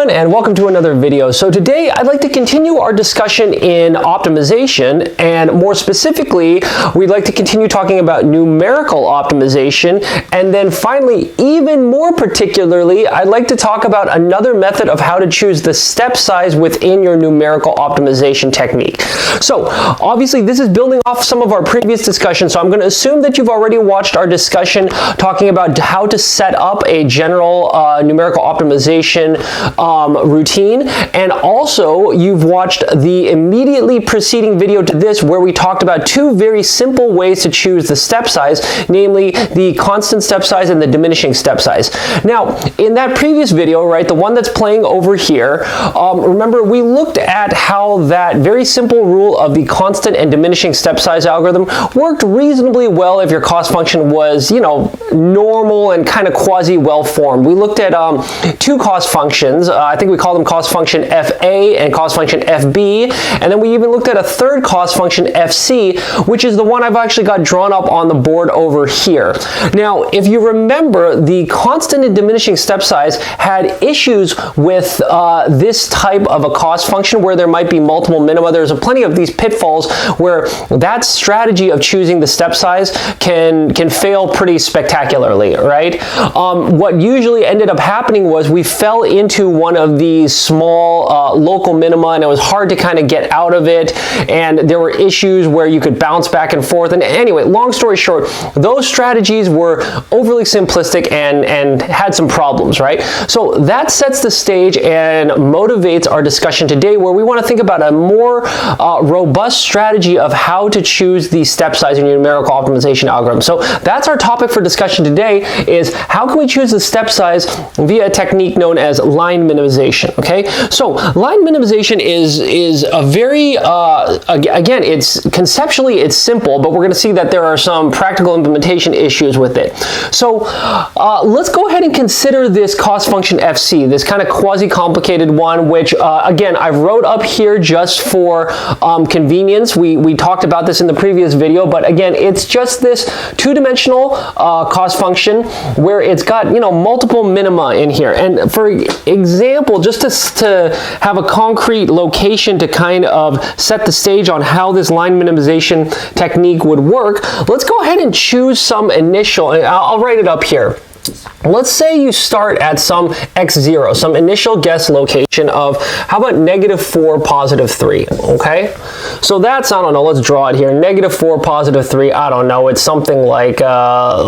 everyone, and welcome to another video. So today I'd like to continue our discussion in optimization, and more specifically we'd like to continue talking about numerical optimization, and then finally, even more particularly, I'd like to talk about another method of how to choose the step size within your numerical optimization technique. So obviously this is building off some of our previous discussions, so I'm going to assume that you've already watched our discussion talking about how to set up a general numerical optimization routine, and also you've watched the immediately preceding video to this where we talked about two very simple ways to choose the step size, namely the constant step size and the diminishing step size. Now in that previous video, right, the one that's playing over here, remember we looked at how that very simple rule of the constant and diminishing step size algorithm worked reasonably well if your cost function was, you know, normal and kind of quasi well formed. We looked at two cost functions. I think we call them cost function FA and cost function FB, and then we even looked at a third cost function FC, which is the one I've actually got drawn up on the board over here. Now, if you remember, the constant and diminishing step size had issues with this type of a cost function where there might be multiple minima. There's plenty of these pitfalls where that strategy of choosing the step size can fail pretty spectacularly, right? What usually ended up happening was we fell into one of these small local minima, and it was hard to kind of get out of it, and there were issues where you could bounce back and forth. And anyway, long story short, those strategies were overly simplistic and had some problems, right? So that sets the stage and motivates our discussion today, where we want to think about a more robust strategy of how to choose the step size in your numerical optimization algorithm. So that's our topic for discussion today, is how can we choose the step size via a technique known as line minimization. Okay, so line minimization is a very again, it's conceptually it's simple, but we're going to see that there are some practical implementation issues with it. So let's go ahead and consider this cost function FC, this kind of quasi-complicated one, which again I wrote up here just for convenience. We talked about this in the previous video, but again it's just this two-dimensional cost function where it's got, you know, multiple minima in here. And for example, just to have a concrete location to kind of set the stage on how this line minimization technique would work, let's go ahead and choose some initial, I'll write it up here. Let's say you start at some x0, some initial guess location of, how about -4, +3, okay? So that's, I don't know, let's draw it here, -4, +3, I don't know, it's something like I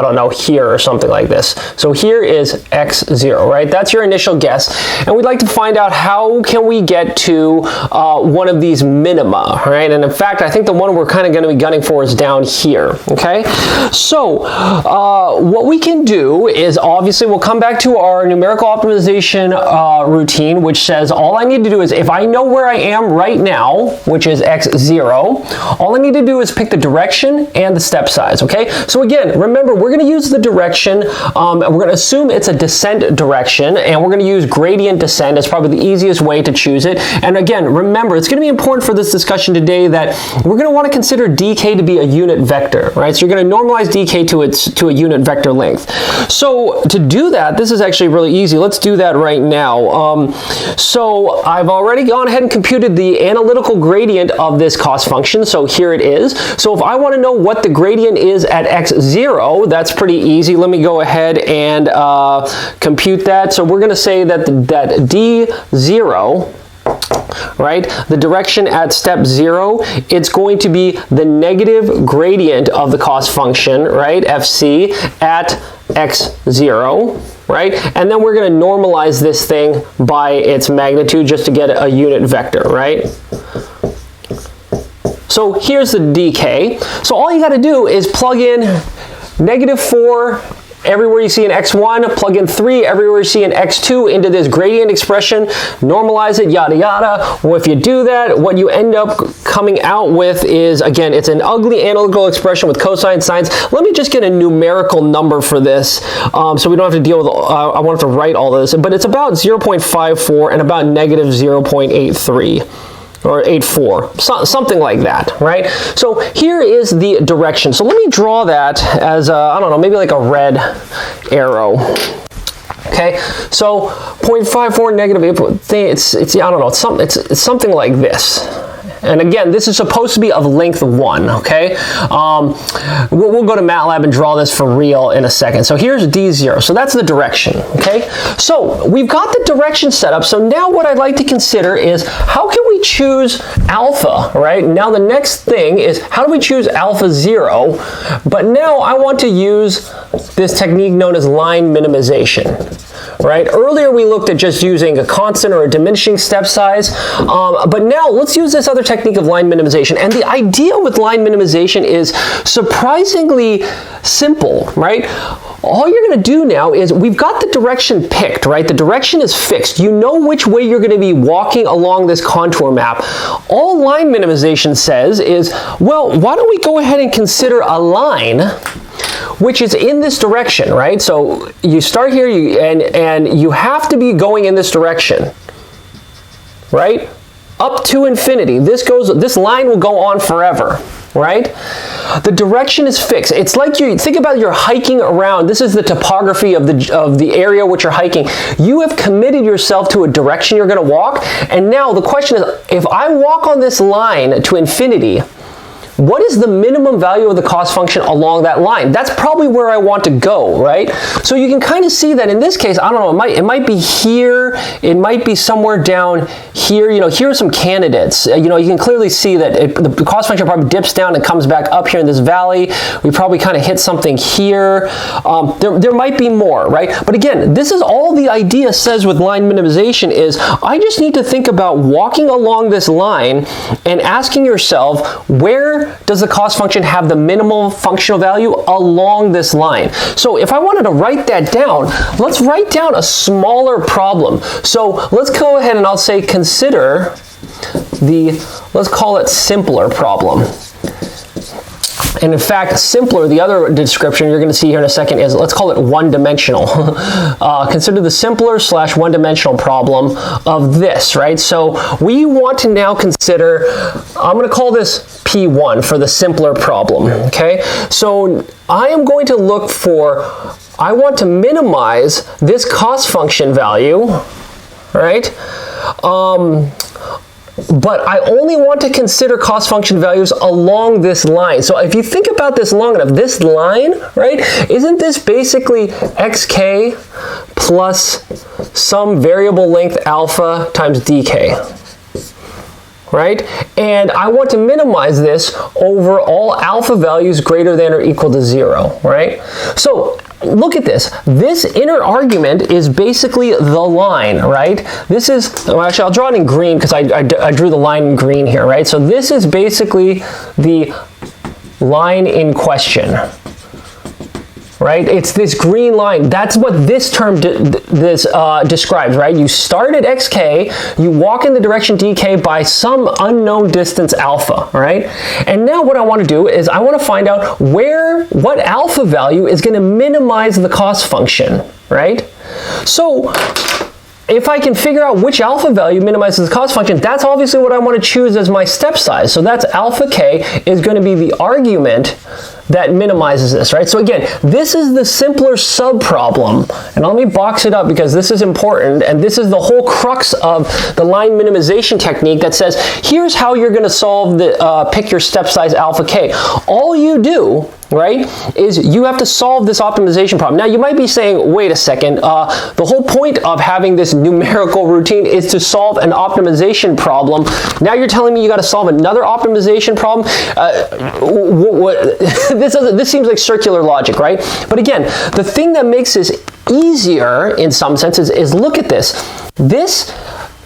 don't know, here or something like this. So here is x0, right? That's your initial guess. And we'd like to find out how can we get to one of these minima, right? And in fact, I think the one we're kind of going to be gunning for is down here, okay? So what we can do is, obviously we'll come back to our numerical optimization routine, which says all I need to do is, if I know where I am right now, which is x0, all I need to do is pick the direction and the step size, okay? So again, remember, we're going to use the direction, we're going to assume it's a descent direction, and we're going to use gradient descent as probably the easiest way to choose it. And again, remember, it's going to be important for this discussion today that we're going to want to consider dk to be a unit vector, right? So you're going to normalize dk to a unit vector length. So to do that, this is actually really easy. Let's do that right now. So I've already gone ahead and computed the analytical gradient of this cost function. So here it is. So if I want to know what the gradient is at x0, that's pretty easy. Let me go ahead and compute that. So we're going to say that d0, right, the direction at step 0, it's going to be the negative gradient of the cost function, right, FC, at x0, right? And then we're going to normalize this thing by its magnitude just to get a unit vector, right? So here's the dk. So all you got to do is plug in -4 everywhere you see an x1, plug in 3 everywhere you see an x2 into this gradient expression, normalize it, yada yada. Well, if you do that, what you end up coming out with is, again, it's an ugly analytical expression with cosine, sines. Let me just get a numerical number for this, so we don't have to deal with, I won't have to write all this, but it's about 0.54 and about -0.83. or 8.4, something like that, right? So here is the direction. So let me draw that as, I don't know, maybe like a red arrow. Okay, so 0.54 negative 8, it's I don't know, it's something like this. And again, this is supposed to be of length 1, okay? We'll go to MATLAB and draw this for real in a second. So here's D0, so that's the direction, okay? So we've got the direction set up, so now what I'd like to consider is how can we choose alpha, right? Now the next thing is how do we choose alpha 0? But now I want to use this technique known as line minimization. Right? Earlier we looked at just using a constant or a diminishing step size, but now let's use this other technique of line minimization. And the idea with line minimization is surprisingly simple, right? All you're going to do now is we've got the direction picked, right? The direction is fixed. You know which way you're going to be walking along this contour map. All line minimization says is, well, why don't we go ahead and consider a line which is in this direction, right? So you start here and you have to be going in this direction, right? Up to infinity. This line will go on forever, right? The direction is fixed. It's like you think about you're hiking around. This is the topography of the area which you're hiking. You have committed yourself to a direction you're going to walk, and now the question is, if I walk on this line to infinity, what is the minimum value of the cost function along that line? That's probably where I want to go, right? So you can kind of see that in this case, I don't know, it might be here, it might be somewhere down here. You know, here are some candidates. You know, you can clearly see that the cost function probably dips down and comes back up here in this valley. We probably kind of hit something here. There might be more, right? But again, this is all the idea says with line minimization is I just need to think about walking along this line and asking yourself, where does the cost function have the minimal functional value along this line? So if I wanted to write that down, let's write down a smaller problem. So let's go ahead and I'll say consider let's call it simpler problem. And in fact, simpler, the other description you're going to see here in a second is, let's call it one-dimensional. Consider the simpler / one-dimensional problem of this, right? So we want to now consider, I'm going to call this P1 for the simpler problem, okay? So I am going to look for, I want to minimize this cost function value, right? But I only want to consider cost function values along this line. So if you think about this long enough, this line, right, isn't this basically xk plus some variable length alpha times dk? Right? And I want to minimize this over all alpha values greater than or equal to 0, right? So look at this. This inner argument is basically the line, right? This is, well, actually I'll draw it in green because I drew the line in green here, right? So this is basically the line in question. Right? It's this green line. That's what this term describes, right? You start at xk, you walk in the direction dk by some unknown distance alpha, right? And now what I want to do is I want to find out what alpha value is going to minimize the cost function, right? So if I can figure out which alpha value minimizes the cost function, that's obviously what I want to choose as my step size. So that's alpha k is going to be the argument that minimizes this, right? So again, this is the simpler sub-problem, and let me box it up because this is important, and this is the whole crux of the line minimization technique that says, here's how you're going to solve the, pick your step size alpha k. All you do, right, is you have to solve this optimization problem. Now you might be saying, wait a second, the whole point of having this numerical routine is to solve an optimization problem. Now you're telling me you got to solve another optimization problem? This seems like circular logic, right? But again, the thing that makes this easier in some senses is look at this. This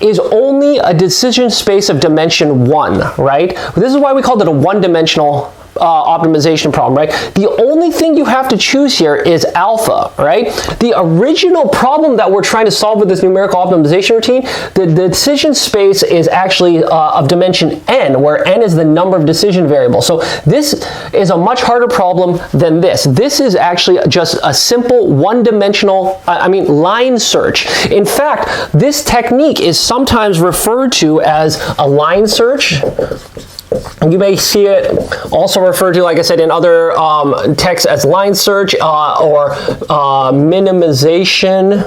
is only a decision space of dimension 1, right? This is why we called it a one-dimensional optimization problem, right? The only thing you have to choose here is alpha, right? The original problem that we're trying to solve with this numerical optimization routine, the decision space is actually of dimension n, where n is the number of decision variables. So this is a much harder problem than this. This is actually just a simple one-dimensional, line search. In fact, this technique is sometimes referred to as a line search. You may see it also referred to, like I said, in other texts as line search or minimization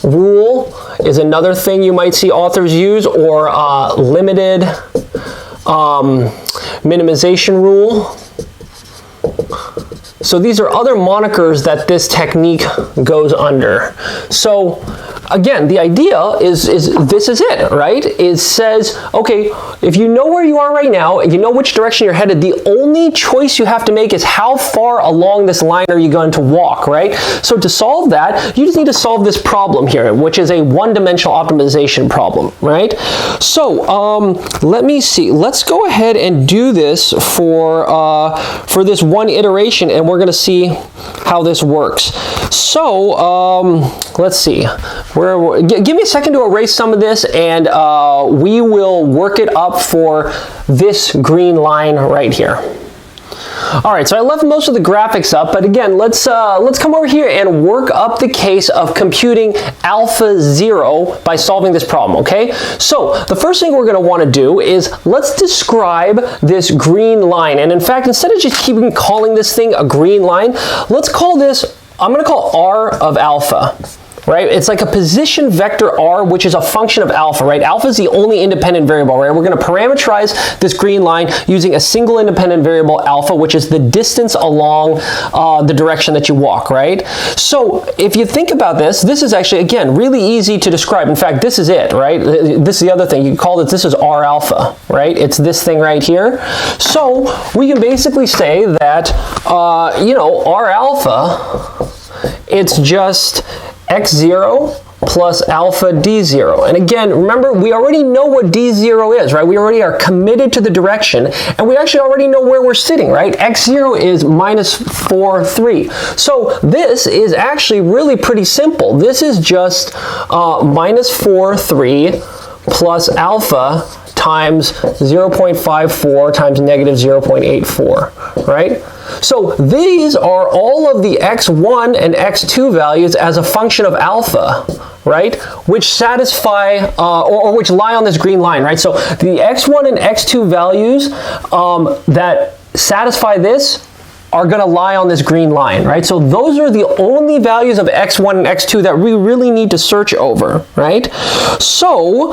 rule is another thing you might see authors use, or limited minimization rule. So these are other monikers that this technique goes under. So again, the idea is this is it, right? It says, okay, if you know where you are right now, if you know which direction you're headed, the only choice you have to make is how far along this line are you going to walk, right? So to solve that, you just need to solve this problem here, which is a one-dimensional optimization problem, right? So let me see. Let's go ahead and do this for this one iteration, and we're going to see how this works. So let's see. Give me a second to erase some of this, and we will work it up for this green line right here. All right, so I left most of the graphics up, but again, let's come over here and work up the case of computing alpha 0 by solving this problem, okay? So the first thing we're going to want to do is let's describe this green line. And in fact, instead of just keeping calling this thing a green line, let's call this, I'm going to call R of alpha. Right? It's like a position vector R, which is a function of alpha, right? Alpha is the only independent variable, right? We're going to parameterize this green line using a single independent variable, alpha, which is the distance along the direction that you walk, right? So if you think about this, this is actually, again, really easy to describe. In fact, this is it, right? This is the other thing. You call it, this is R alpha, right? It's this thing right here. So we can basically say that, you know, R alpha, it's just x0 plus alpha d0. And again, remember, we already know what d0 is, right? We already are committed to the direction, and we actually already know where we're sitting, right? x0 is minus 4, 3. So this is actually really pretty simple. This is just minus 4, 3 plus alpha times 0.54 times negative 0.84, right? So these are all of the x1 and x2 values as a function of alpha, right? Which satisfy, or which lie on this green line, right? So the x1 and x2 values that satisfy this are going to lie on this green line, right? So those are the only values of x1 and x2 that we really need to search over, right? So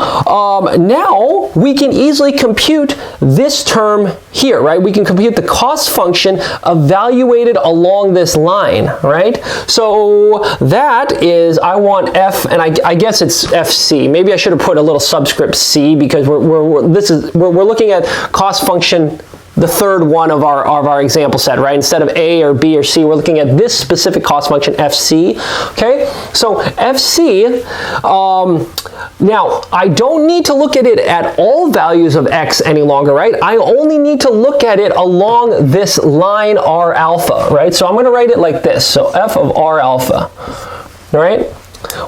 now we can easily compute this term here, right? We can compute the cost function evaluated along this line, right? So that is, I want f, and I guess it's fc. Maybe I should have put a little subscript c, because we're looking at cost function, the third one of our example set, right? Instead of A or B or C, we're looking at this specific cost function, FC, okay? So FC, now I don't need to look at it at all values of X any longer, right? I only need to look at it along this line R alpha, right? So I'm gonna write it like this, so F of R alpha, all right?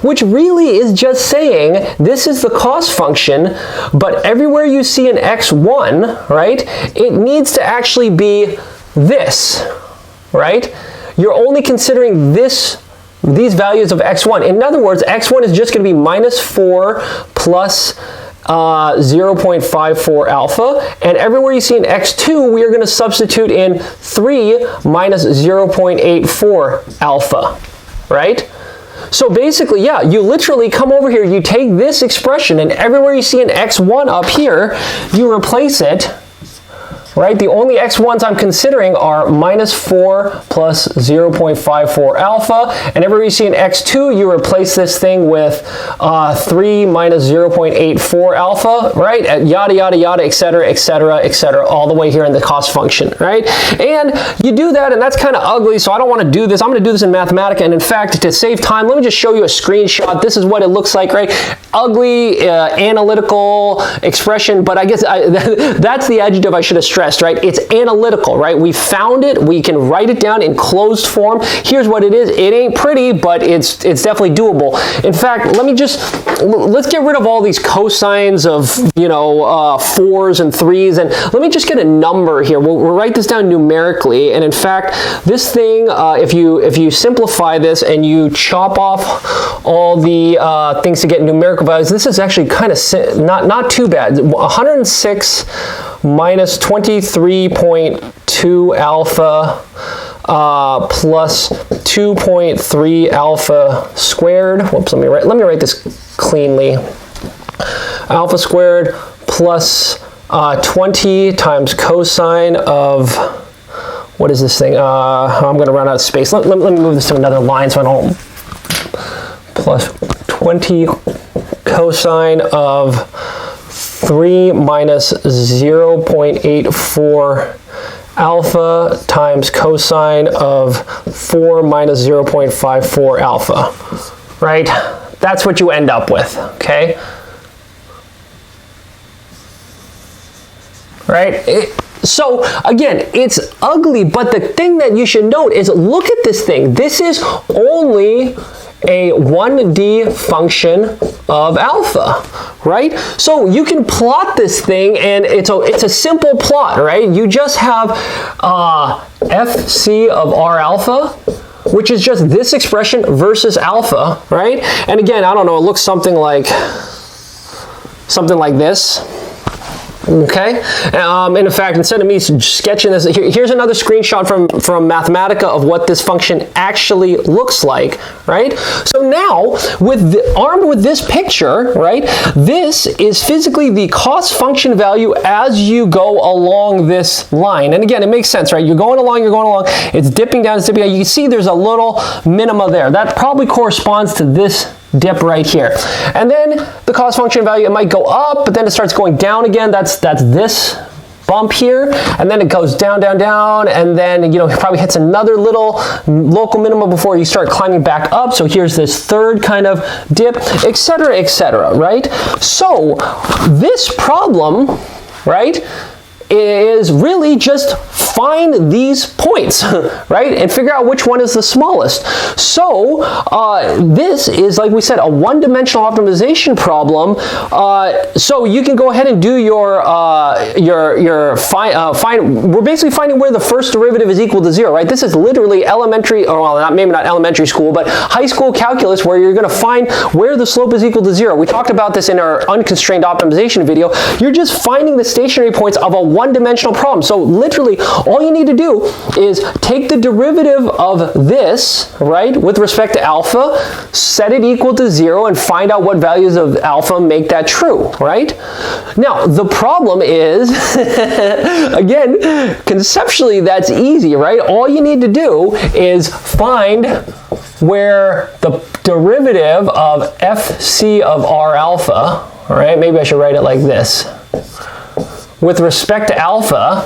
Which really is just saying this is the cost function, but everywhere you see an x1, right, it needs to actually be this, right? You're only considering these values of x1. In other words, x1 is just going to be minus 4 plus 0.54 alpha, and everywhere you see an x2, we are going to substitute in 3 minus 0.84 alpha, right? So basically, yeah, you literally come over here, you take this expression, and everywhere you see an x1 up here, you replace it, right? The only x1s I'm considering are minus 4 plus 0.54 alpha, and everywhere you see an x2, you replace this thing with 3 minus 0.84 alpha, right? Yada, yada, yada, et cetera, all the way here in the cost function, right? And you do that, and that's kind of ugly, so I don't want to do this. I'm going to do this in Mathematica, and in fact, to save time, let me just show you a screenshot. This is what it looks like, right? Ugly, analytical expression, but I guess that's the adjective I should have stressed, right? It's analytical, right? We found it. We can write it down in closed form. Here's what it is. It ain't pretty, but it's definitely doable. In fact, let's get rid of all these cosines of, you know, 4s and 3s, and let me just get a number here. We'll write this down numerically, and in fact, this thing, if you simplify this and you chop off all the things to get numerical values, this is actually kind of not too bad. 106 minus 23.2 alpha plus 2.3 alpha squared. Whoops, let me write this cleanly. Alpha squared plus 20 times cosine of, what is this thing? I'm going to run out of space. Let me move this to another line so I don't, plus 20 cosine of 3 minus 0.84 alpha times cosine of 4 minus 0.54 alpha, right? That's what you end up with, okay? Right? So again, it's ugly, but the thing that you should note is look at this thing. This is only a 1D function of alpha, right? So you can plot this thing, and it's a simple plot, right? You just have FC of R alpha, which is just this expression versus alpha, right? And again, I don't know, it looks something like this. Okay, and in fact, instead of me sketching this, here's another screenshot from Mathematica of what this function actually looks like, right? So now, armed with this picture, right, this is physically the cost function value as you go along this line. And again, it makes sense, right? You're going along, it's dipping down, You can see there's a little minima there. That probably corresponds to this dip right here. And then the cost function value, it might go up, but then it starts going down again. That's this bump here, and then it goes down, and then, you know, it probably hits another little local minimum before you start climbing back up. So here's this third kind of dip, etc., right? So this problem, right, is really just find these points, right, and figure out which one is the smallest. So this is, like we said, a one-dimensional optimization problem. So you can go ahead and do we're basically finding where the first derivative is equal to 0, right? This is literally elementary, or well, maybe not elementary school, but high school calculus, where you're going to find where the slope is equal to 0. We talked about this in our unconstrained optimization video. You're just finding the stationary points of a one-dimensional problem. So literally, all you need to do is take the derivative of this, right, with respect to alpha, set it equal to 0, and find out what values of alpha make that true, right? Now, the problem is, again, conceptually, that's easy, right? All you need to do is find where the derivative of FC of R alpha, all right, maybe I should write it like this, with respect to alpha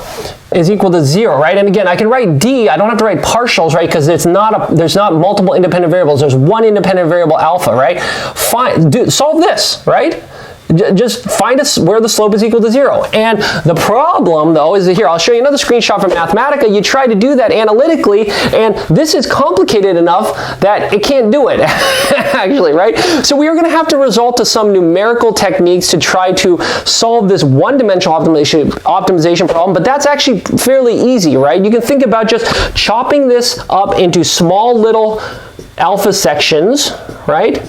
is equal to 0, right? And again, I can write D, I don't have to write partials, right? Because there's not multiple independent variables. There's one independent variable alpha, right? Solve this, right? Just find us where the slope is equal to 0. And the problem, though, is that here, I'll show you another screenshot from Mathematica. You try to do that analytically, and this is complicated enough that it can't do it, actually, right? So we are going to have to resort to some numerical techniques to try to solve this one-dimensional optimization problem, but that's actually fairly easy, right? You can think about just chopping this up into small little alpha sections, right?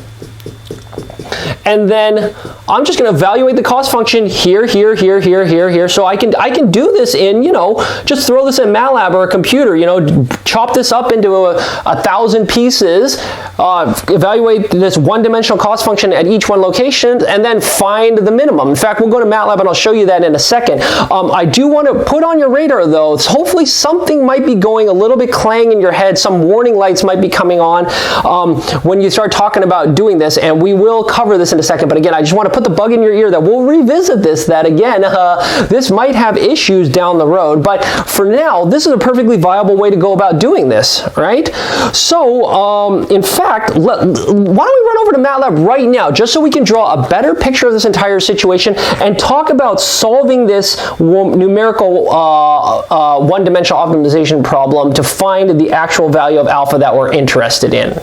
And then I'm just going to evaluate the cost function here. So I can do this in, you know, just throw this in MATLAB or a computer, you know, chop this up into 1,000 pieces, evaluate this one-dimensional cost function at each one location, and then find the minimum. In fact, we'll go to MATLAB and I'll show you that in a second. I do want to put on your radar, though, hopefully something might be going a little bit clang in your head. Some warning lights might be coming on when you start talking about doing this, and we will cover this in a second. But again, I just want to put the bug in your ear that we'll revisit this, that again, this might have issues down the road, but for now, this is a perfectly viable way to go about doing this, right? So, in fact, why don't we run over to MATLAB right now, just so we can draw a better picture of this entire situation and talk about solving this numerical one-dimensional optimization problem to find the actual value of alpha that we're interested in.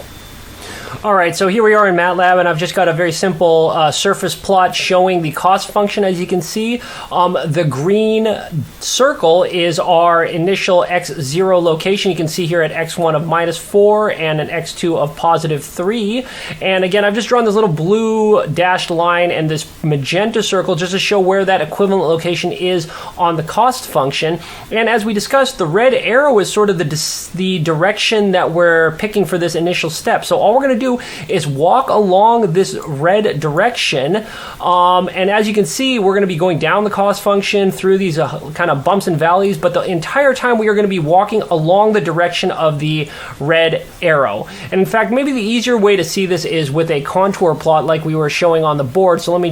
All right, so here we are in MATLAB, and I've just got a very simple surface plot showing the cost function. As you can see, the green circle is our initial x0 location. You can see here at x1 of -4 and an x2 of +3. And again, I've just drawn this little blue dashed line and this magenta circle just to show where that equivalent location is on the cost function. And as we discussed, the red arrow is sort of the direction that we're picking for this initial step. So all we're going to do is walk along this red direction, and as you can see, we're going to be going down the cost function through these kind of bumps and valleys, but the entire time we are going to be walking along the direction of the red arrow. And in fact, maybe the easier way to see this is with a contour plot like we were showing on the board. So let me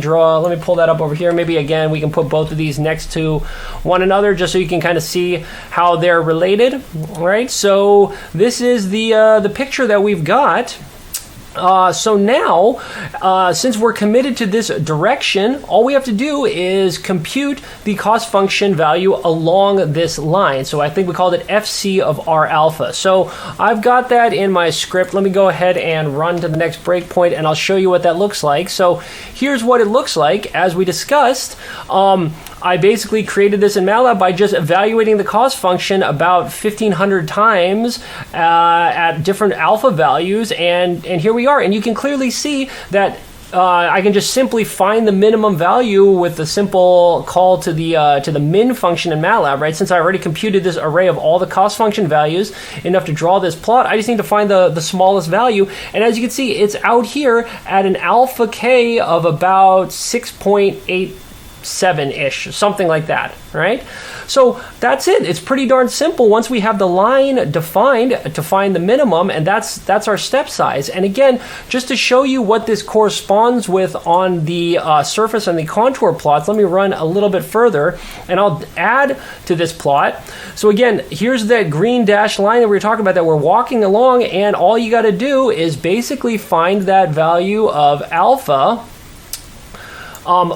pull that up over here. Maybe again we can put both of these next to one another just so you can kind of see how they're related. All right, so this is the picture that we've got. So now, since we're committed to this direction, all we have to do is compute the cost function value along this line. So I think we called it FC of R alpha. So I've got that in my script. Let me go ahead and run to the next breakpoint, and I'll show you what that looks like. So here's what it looks like. As we discussed, I basically created this in MATLAB by just evaluating the cost function about 1,500 times at different alpha values, and here we are. And you can clearly see that I can just simply find the minimum value with the simple call to the min function in MATLAB, right? Since I already computed this array of all the cost function values enough to draw this plot, I just need to find the smallest value. And as you can see, it's out here at an alpha k of about 6.87-ish, something like that, right? So that's it. It's pretty darn simple once we have the line defined to find the minimum, and that's our step size. And again, just to show you what this corresponds with on the surface and the contour plots, let me run a little bit further, and I'll add to this plot. So again, here's that green dashed line that we were talking about that we're walking along, and all you got to do is basically find that value of alpha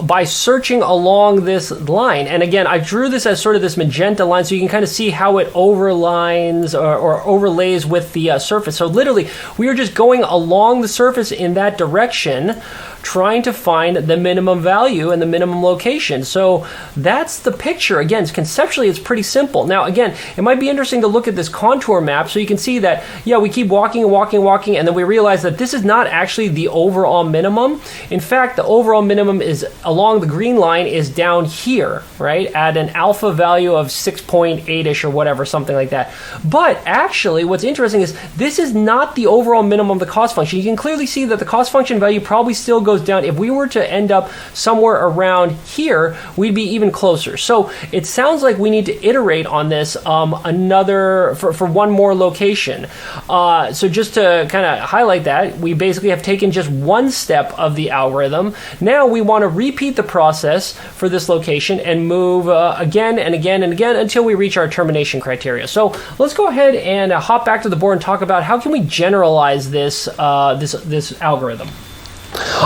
by searching along this line. And again, I drew this as sort of this magenta line so you can kind of see how it overlines or overlays with the surface. So literally, we are just going along the surface in that direction, trying to find the minimum value and the minimum location. So that's the picture. Again, conceptually, it's pretty simple. Now, again, it might be interesting to look at this contour map so you can see that, yeah, we keep walking and walking and walking, and then we realize that this is not actually the overall minimum. In fact, the overall minimum is along the green line is down here, right, at an alpha value of 6.8-ish or whatever, something like that. But actually, what's interesting is this is not the overall minimum of the cost function. You can clearly see that the cost function value probably still goes down. If we were to end up somewhere around here, we'd be even closer. So it sounds like we need to iterate on this for one more location. So just to kind of highlight that, we basically have taken just one step of the algorithm. Now we want to repeat the process for this location and move again and again and again until we reach our termination criteria. So let's go ahead and hop back to the board and talk about how can we generalize this algorithm.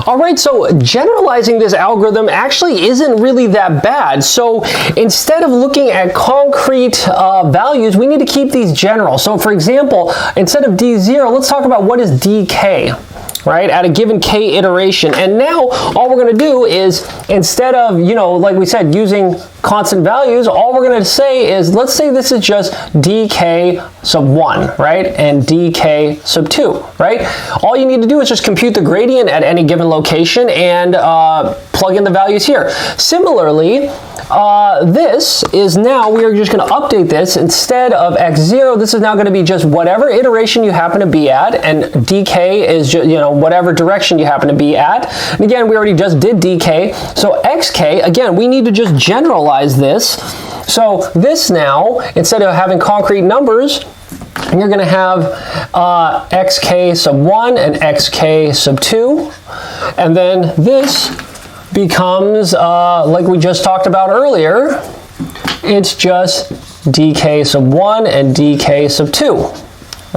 All right, so generalizing this algorithm actually isn't really that bad. So instead of looking at concrete values, we need to keep these general. So for example, instead of D0, let's talk about what is dk, right, at a given k iteration. And now all we're going to do is, instead of, like we said, using constant values, all we're going to say is, let's say this is just dk sub 1, right, and dk sub 2, right? All you need to do is just compute the gradient at any given location and plug in the values here. Similarly, this is now, we are just going to update this. Instead of x0, this is now going to be just whatever iteration you happen to be at, and dk is just, whatever direction you happen to be at. And again, we already just did dk. So xk, again, we need to just generalize this. So this now, instead of having concrete numbers, you're going to have xk sub 1 and xk sub 2. And then this becomes, like we just talked about earlier, it's just dk sub 1 and dk sub 2,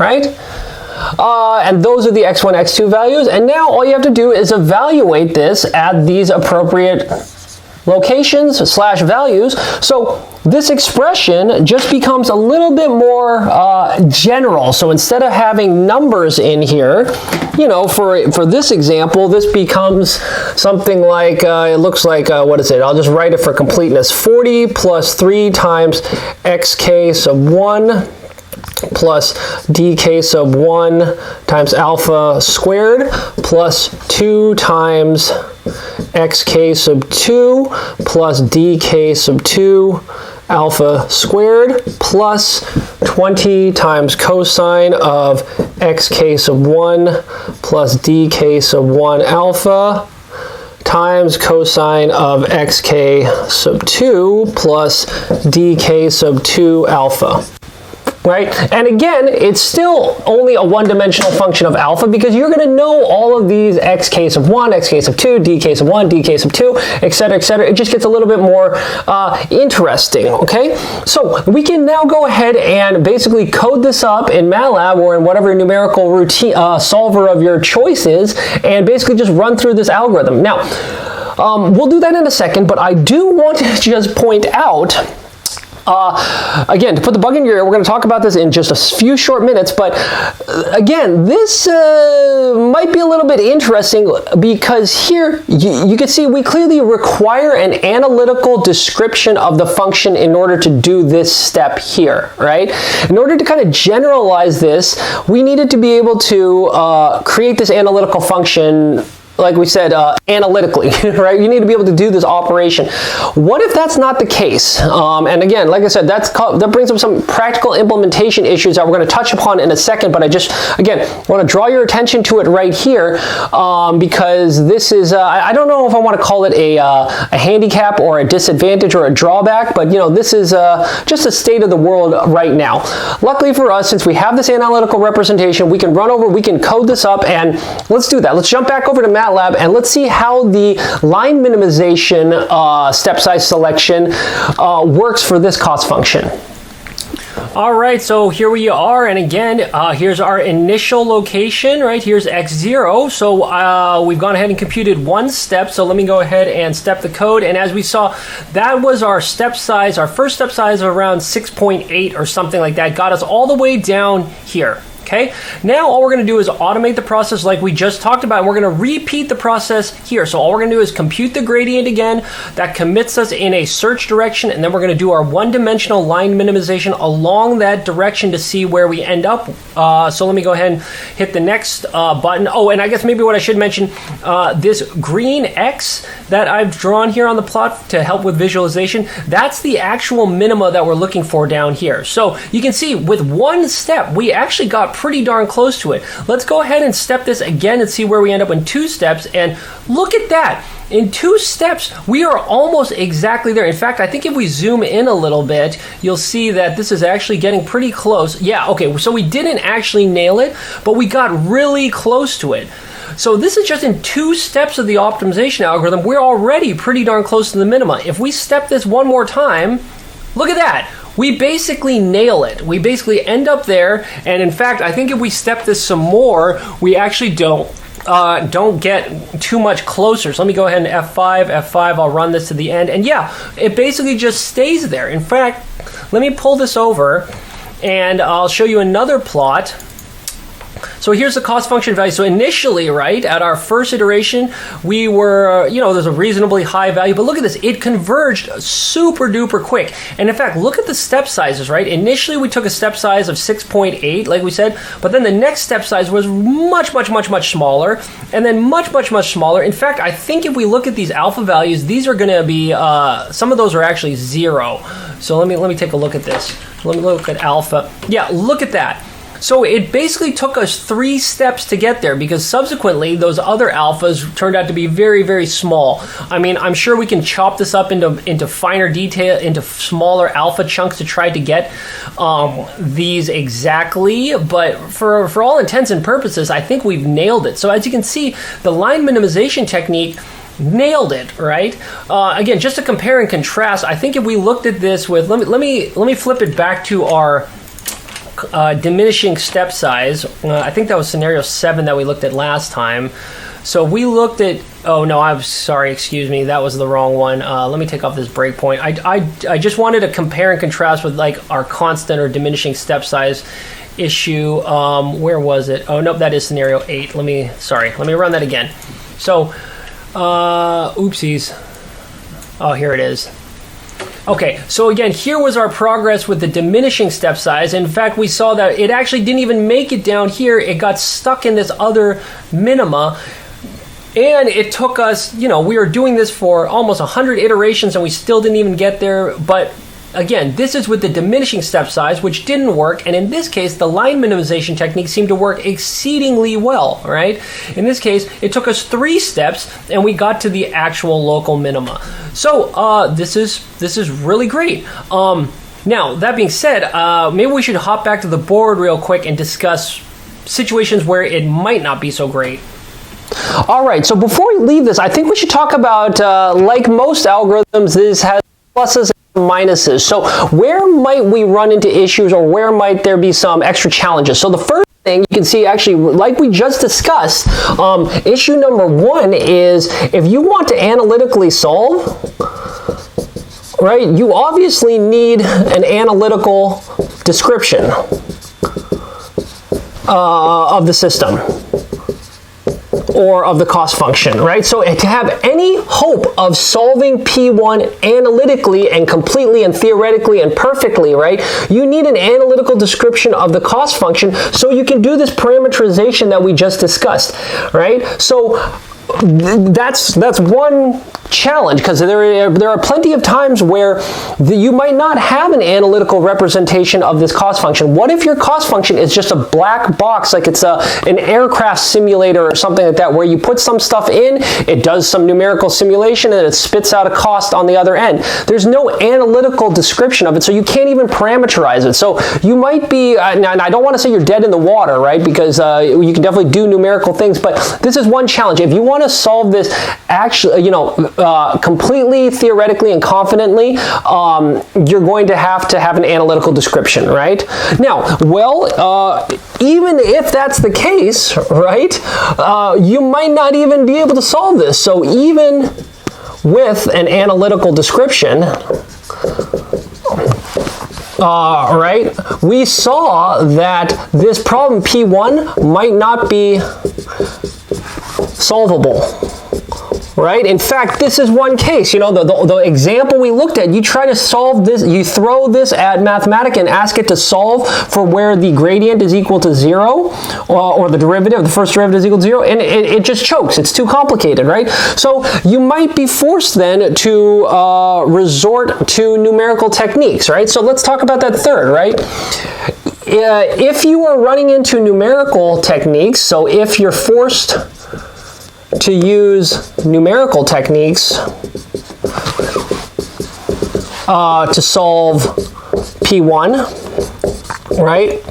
right? And those are the x1, x2 values. And now all you have to do is evaluate this at these appropriate locations slash values. So this expression just becomes a little bit more general. So instead of having numbers in here, you know, for this example, this becomes something like, it looks like, what is it? I'll just write it for completeness. 40 plus 3 times xk sub 1 plus dk sub 1 times alpha squared plus 2 times xk sub 2 plus dk sub 2 alpha squared plus 20 times cosine of xk sub 1 plus dk sub 1 alpha times cosine of xk sub 2 plus dk sub 2 alpha. Right? And again, it's still only a one-dimensional function of alpha because you're going to know all of these xk sub 1, xk sub 2, dk sub 1, dk sub 2, etc., etc. It just gets a little bit more interesting, okay? So we can now go ahead and basically code this up in MATLAB or in whatever numerical routine solver of your choice is and basically just run through this algorithm. Now, we'll do that in a second, but I do want to just point out again, to put the bug in your ear, we're going to talk about this in just a few short minutes, but again, this might be a little bit interesting because here you can see we clearly require an analytical description of the function in order to do this step here, right? In order to kind of generalize this, we needed to be able to create this analytical function, like we said, analytically, right? You need to be able to do this operation. What if that's not the case? And again, like I said, that brings up some practical implementation issues that we're going to touch upon in a second, but I just, again, want to draw your attention to it right here because this is, I don't know if I want to call it a handicap or a disadvantage or a drawback, but you know, this is just a state of the world right now. Luckily for us, since we have this analytical representation, we can run over, we can code this up, and let's do that. Let's jump back over to MATLAB and let's see how the line minimization step size selection works for this cost function. All right, so here we are, and again, here's our initial location, right? Here's x0, so we've gone ahead and computed one step, so let me go ahead and step the code, and as we saw, that was our step size, our first step size of around 6.8 or something like that, got us all the way down here. Okay, now all we're going to do is automate the process like we just talked about, and we're going to repeat the process here. So all we're going to do is compute the gradient again. That commits us in a search direction, and then we're going to do our one-dimensional line minimization along that direction to see where we end up. So let me go ahead and hit the next button. Oh, and I guess maybe what I should mention, this green X that I've drawn here on the plot to help with visualization, that's the actual minima that we're looking for down here. So you can see with one step, we actually got pretty darn close to it. Let's go ahead and step this again and see where we end up in 2 steps, and look at that. In 2 steps, we are almost exactly there. In fact, I think if we zoom in a little bit, you'll see that this is actually getting pretty close. Yeah, okay, so we didn't actually nail it, but we got really close to it. So this is just in 2 steps of the optimization algorithm. We're already pretty darn close to the minima. If we step this one more time, look at that. We basically nail it. We basically end up there, and in fact, I think if we step this some more, we actually don't get too much closer. So let me go ahead and F5, I'll run this to the end, and yeah, it basically just stays there. In fact, let me pull this over, and I'll show you another plot. So here's the cost function value. So initially, right, at our first iteration, we were, there's a reasonably high value, but look at this, it converged super duper quick. And in fact, look at the step sizes, right? Initially, we took a step size of 6.8, like we said, but then the next step size was much smaller, and then much smaller. In fact, I think if we look at these alpha values, these are gonna be, some of those are actually 0. So let me take a look at this. Let me look at alpha. Yeah, look at that. So it basically took us 3 steps to get there because subsequently those other alphas turned out to be very small. I mean, I'm sure we can chop this up into finer detail, into smaller alpha chunks to try to get these exactly, but for all intents and purposes, I think we've nailed it. So as you can see, the line minimization technique nailed it, right? Again, just to compare and contrast, I think if we looked at this with, let me flip it back to our diminishing step size. I think that was scenario 7 that we looked at last time. So we looked at, oh no, I'm sorry, excuse me, that was the wrong one. Let me take off this breakpoint. I just wanted to compare and contrast with like our constant or diminishing step size issue. Where was it? Oh nope, that is scenario 8. Let me run that again. So, oopsies. Oh, here it is. Okay, so again, here was our progress with the diminishing step size. In fact, we saw that it actually didn't even make it down here. It got stuck in this other minima. And it took us, we were doing this for almost 100 iterations and we still didn't even get there. But again, this is with the diminishing step size, which didn't work. And in this case, the line minimization technique seemed to work exceedingly well, right? In this case, it took us 3 steps and we got to the actual local minima. So this is really great. Now, that being said, maybe we should hop back to the board real quick and discuss situations where it might not be so great. All right, so before we leave this, I think we should talk about, like most algorithms, this has pluses and minuses. So where might we run into issues, or where might there be some extra challenges? So the first thing you can see, actually, like we just discussed, issue number 1 is if you want to analytically solve, right, you obviously need an analytical description of the system, or of the cost function, right? So to have any hope of solving P1 analytically and completely and theoretically and perfectly, right, you need an analytical description of the cost function so you can do this parameterization that we just discussed, right? So that's one challenge, because there are plenty of times where you might not have an analytical representation of this cost function. What if your cost function is just a black box, like it's an aircraft simulator or something like that, where you put some stuff in, it does some numerical simulation, and it spits out a cost on the other end? There's no analytical description of it, so you can't even parameterize it. So you might be, and I don't want to say you're dead in the water, right, because you can definitely do numerical things, but this is one challenge. If you want to solve this actually, completely theoretically and confidently, you're going to have an analytical description, right? Now, even if that's the case, right, you might not even be able to solve this. So even with an analytical description, right, we saw that this problem P1 might not be solvable, right? In fact, this is one case. The example we looked at, you try to solve this, you throw this at Mathematica and ask it to solve for where the gradient is equal to 0, or the derivative, the first derivative is equal to 0, and it just chokes. It's too complicated, right? So you might be forced then to resort to numerical techniques, right? So let's talk about that third, right? If you are running into numerical techniques, so if you're forced to use numerical techniques to solve P1, right?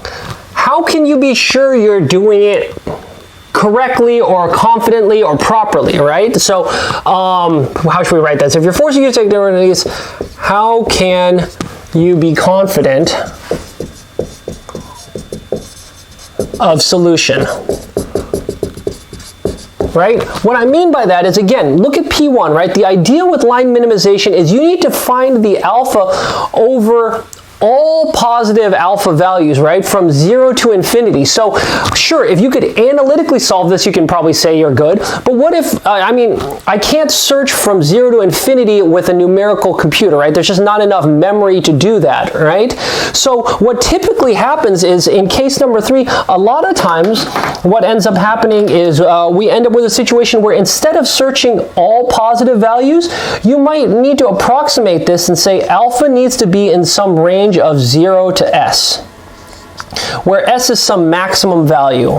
How can you be sure you're doing it correctly or confidently or properly, right? So how should we write that? So if you're forced to use techniques, how can you be confident of solution? Right? What I mean by that is, again, look at P1, right? The idea with line minimization is you need to find the alpha over all positive alpha values, right, from 0 to infinity. So sure, if you could analytically solve this, you can probably say you're good. But what if, I can't search from 0 to infinity with a numerical computer, right? There's just not enough memory to do that, right? So what typically happens is, in case number 3, a lot of times what ends up happening is we end up with a situation where instead of searching all positive values, you might need to approximate this and say alpha needs to be in some range of 0 to s, where s is some maximum value,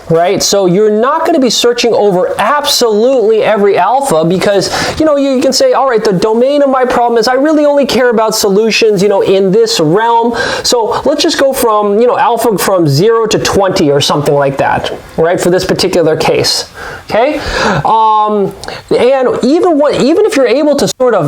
right? So you're not going to be searching over absolutely every alpha, because you can say, all right, the domain of my problem is I really only care about solutions in this realm, so let's just go from alpha from 0 to 20 or something like that, right, for this particular case. Okay, and even if you're able to sort of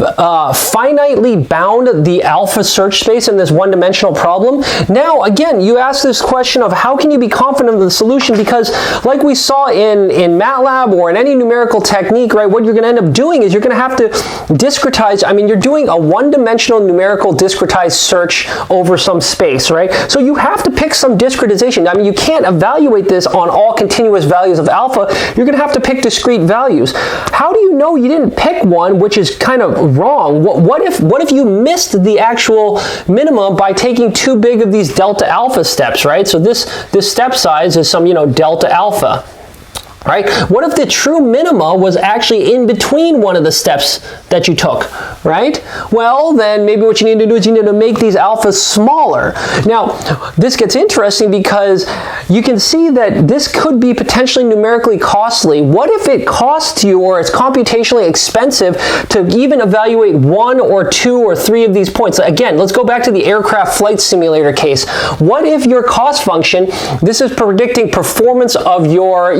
finitely bound the alpha search space in this one-dimensional problem, now again you ask this question of how can you be confident of the solution, because like we saw in MATLAB or in any numerical technique, right, what you're going to end up doing is you're going to have to discretize. I mean, you're doing a one-dimensional numerical discretized search over some space, right? So you have to pick some discretization. I mean, you can't evaluate this on all continuous values of alpha. You're going to have to pick discrete values. How do you know you didn't pick one which is kind of wrong? What if you missed the actual minimum by taking too big of these delta alpha steps, right? So this step size is some, delta alpha. Right? What if the true minima was actually in between one of the steps that you took, right? Well, then maybe what you need to do is you need to make these alphas smaller. Now, this gets interesting because you can see that this could be potentially numerically costly. What if it costs you, or it's computationally expensive to even evaluate 1 or 2 or 3 of these points? Again, let's go back to the aircraft flight simulator case. What if your cost function, this is predicting performance of your,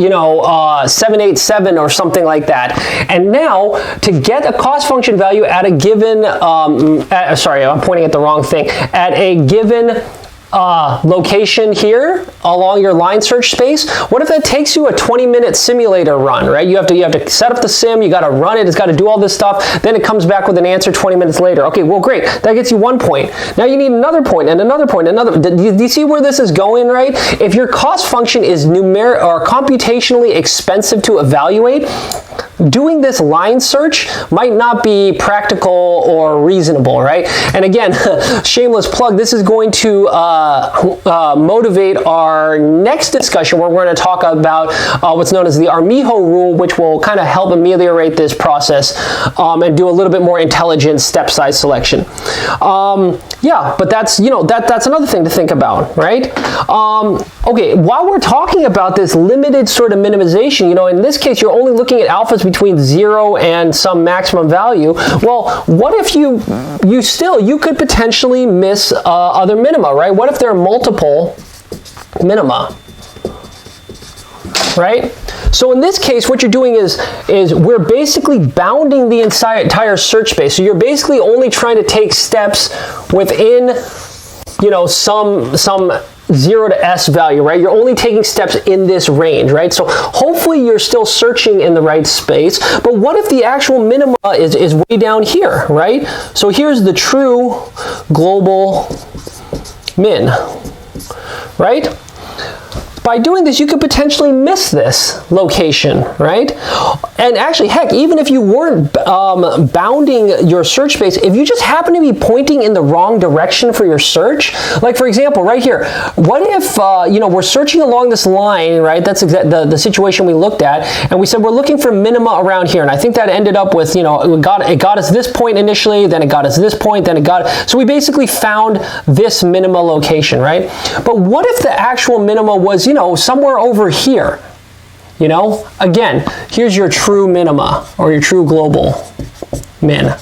787 or something like that. And now, to get a cost function value at a given, sorry, I'm pointing at the wrong thing, at a given location here along your line search space, what if that takes you a 20-minute simulator run, right? You have to set up the sim, you got to run it, it's got to do all this stuff, then it comes back with an answer 20 minutes later. Okay, well, great, that gets you 1 point. Now you need another point and another point, another. Do you see where this is going, right? If your cost function is numeric or computationally expensive to evaluate, doing this line search might not be practical or reasonable, right? And again, shameless plug, this is going to motivate our next discussion where we're going to talk about what's known as the Armijo rule, which will kind of help ameliorate this process and do a little bit more intelligent step size selection. Yeah, but that's another thing to think about, right? Okay, while we're talking about this limited sort of minimization, in this case you're only looking at alphas between 0 and some maximum value. Well, what if you could potentially miss other minima, right? What if there are multiple minima, right? So in this case, what you're doing is we're basically bounding the entire search space. So you're basically only trying to take steps within, some 0 to S value, right? You're only taking steps in this range, right? So hopefully you're still searching in the right space, but what if the actual minima is way down here, right? So here's the true global min, right? By doing this, you could potentially miss this location, right? And actually, heck, even if you weren't bounding your search space, if you just happen to be pointing in the wrong direction for your search, like for example, right here, what if, we're searching along this line, right? That's the situation we looked at, and we said we're looking for minima around here, and I think that ended up with, it got us this point initially, then it got us this point, then so we basically found this minima location, right? But what if the actual minima was, somewhere over here, again, here's your true minima or your true global min.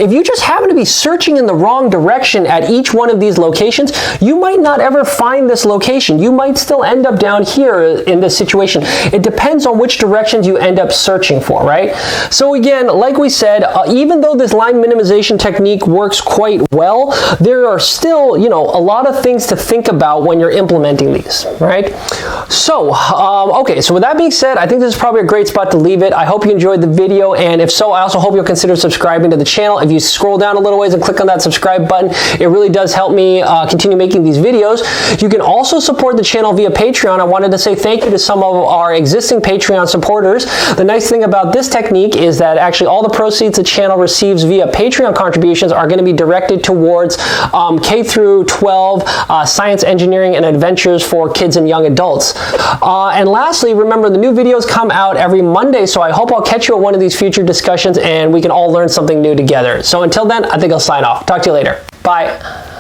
If you just happen to be searching in the wrong direction at each one of these locations, you might not ever find this location. You might still end up down here in this situation. It depends on which directions you end up searching for, right? So again, like we said, even though this line minimization technique works quite well, there are still, a lot of things to think about when you're implementing these, right? So, okay, so with that being said, I think this is probably a great spot to leave it. I hope you enjoyed the video, and if so, I also hope you'll consider subscribing to the channel. If you scroll down a little ways and click on that subscribe button, it really does help me continue making these videos. You can also support the channel via Patreon. I wanted to say thank you to some of our existing Patreon supporters. The nice thing about this technique is that actually all the proceeds the channel receives via Patreon contributions are going to be directed towards K through 12 science, engineering, and adventures for kids and young adults. And lastly, remember the new videos come out every Monday, so I hope I'll catch you at one of these future discussions and we can all learn something new together. So until then, I think I'll sign off. Talk to you later. Bye.